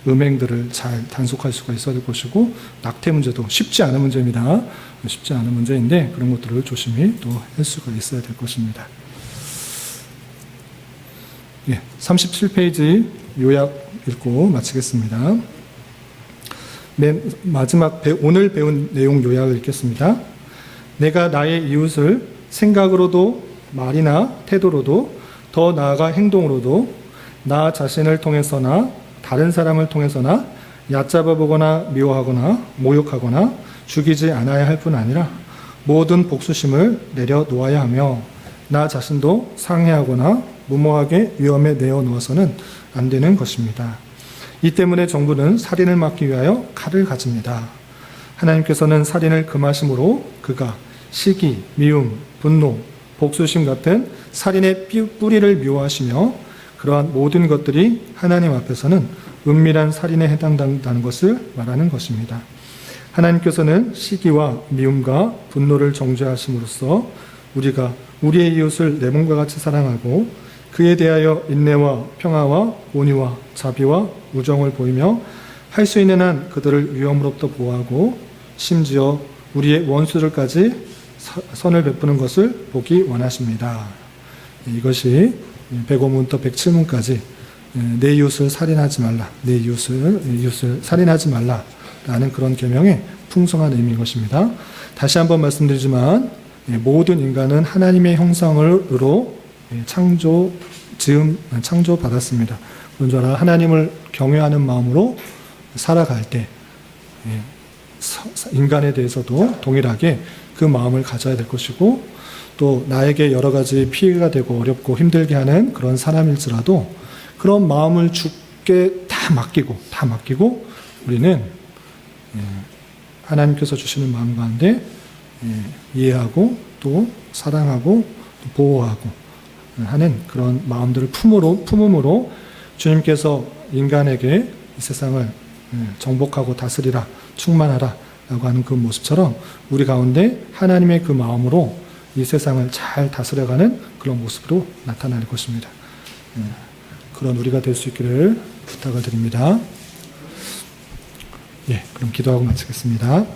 음행들을 잘 단속할 수가 있어야 될 것이고, 낙태 문제도 쉽지 않은 문제입니다. 쉽지 않은 문제인데 그런 것들을 조심히 또 할 수가 있어야 될 것입니다. 37페이지 요약 읽고 마치겠습니다. 맨 마지막 오늘 배운 내용 요약을 읽겠습니다. 내가 나의 이웃을 생각으로도 말이나 태도로도 더 나아가 행동으로도 나 자신을 통해서나 다른 사람을 통해서나 얕잡아 보거나 미워하거나 모욕하거나 죽이지 않아야 할 뿐 아니라 모든 복수심을 내려놓아야 하며 나 자신도 상해하거나 무모하게 위험에 내어놓아서는 안 되는 것입니다. 이 때문에 정부는 살인을 막기 위하여 칼을 가집니다. 하나님께서는 살인을 금하심으로 그가 시기, 미움, 분노, 복수심 같은 살인의 뿌리를 미워하시며 그러한 모든 것들이 하나님 앞에서는 은밀한 살인에 해당한다는 것을 말하는 것입니다. 하나님께서는 시기와 미움과 분노를 정죄하심으로써 우리가 우리의 이웃을 내 몸과 같이 사랑하고 그에 대하여 인내와 평화와 온유와 자비와 우정을 보이며 할 수 있는 한 그들을 위험으로부터 보호하고 심지어 우리의 원수들까지 선을 베푸는 것을 보기 원하십니다. 이것이 105문부터 107문까지 내 이웃을 살인하지 말라, 내 이웃을 살인하지 말라라는 그런 계명의 풍성한 의미인 것입니다. 다시 한번 말씀드리지만 모든 인간은 하나님의 형상으로 창조받았습니다. 그런저라 하나님을 경외하는 마음으로 살아갈 때 인간에 대해서도 동일하게 그 마음을 가져야 될 것이고, 또 나에게 여러 가지 피해가 되고 어렵고 힘들게 하는 그런 사람일지라도 그런 마음을 주께 다 맡기고 우리는 하나님께서 주시는 마음 가운데 이해하고 또 사랑하고 또 보호하고 하는 그런 마음들을 품음으로 주님께서 인간에게 이 세상을 정복하고 다스리라, 충만하라 라고 하는 그 모습처럼 우리 가운데 하나님의 그 마음으로 이 세상을 잘 다스려가는 그런 모습으로 나타날 것입니다. 그런 우리가 될 수 있기를 부탁을 드립니다. 그럼 기도하고 마치겠습니다.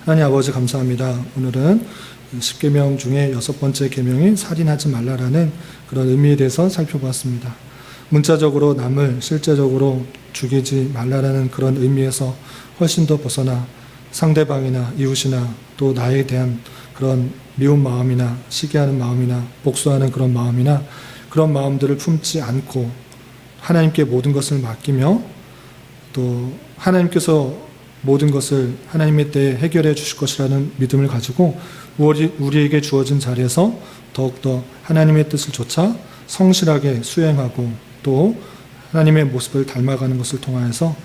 하나님 아버지 감사합니다. 오늘은 10계명 중에 6번째 계명인 살인하지 말라라는 그런 의미에 대해서 살펴봤습니다. 문자적으로 남을 실제적으로 죽이지 말라라는 그런 의미에서 훨씬 더 벗어나 상대방이나 이웃이나 또 나에 대한 그런 미운 마음이나 시기하는 마음이나 복수하는 그런 마음이나 그런 마음들을 품지 않고 하나님께 모든 것을 맡기며 또 하나님께서 모든 것을 하나님의 때에 해결해 주실 것이라는 믿음을 가지고 우리에게 주어진 자리에서 더욱더 하나님의 뜻을 좇아 성실하게 수행하고 또 하나님의 모습을 닮아가는 것을 통하여서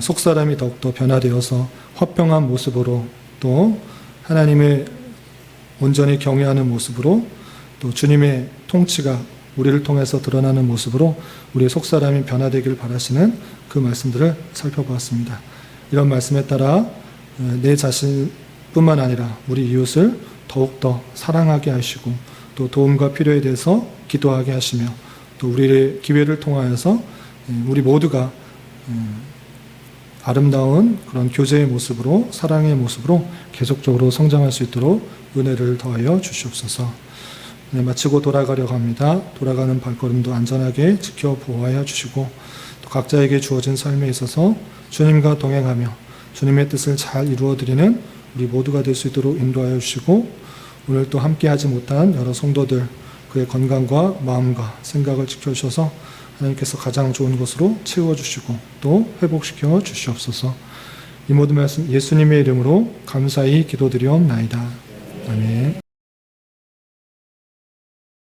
속사람이 더욱더 변화되어서 화평한 모습으로 또 하나님의 온전히 경외하는 모습으로 또 주님의 통치가 우리를 통해서 드러나는 모습으로 우리의 속사람이 변화되기를 바라시는 그 말씀들을 살펴보았습니다. 이런 말씀에 따라 내 자신뿐만 아니라 우리 이웃을 더욱더 사랑하게 하시고 또 도움과 필요에 대해서 기도하게 하시며 또 우리의 기회를 통하여서 우리 모두가 아름다운 그런 교제의 모습으로 사랑의 모습으로 계속적으로 성장할 수 있도록 은혜를 더하여 주시옵소서. 네, 마치고 돌아가려고 합니다. 돌아가는 발걸음도 안전하게 지켜 보호하여 주시고 또 각자에게 주어진 삶에 있어서 주님과 동행하며 주님의 뜻을 잘 이루어드리는 우리 모두가 될 수 있도록 인도하여 주시고 오늘 또 함께하지 못한 여러 성도들 그의 건강과 마음과 생각을 지켜주셔서 하나님께서 가장 좋은 것으로 채워주시고 또 회복시켜 주시옵소서. 이 모든 말씀 예수님의 이름으로 감사히 기도드리옵나이다. 아멘.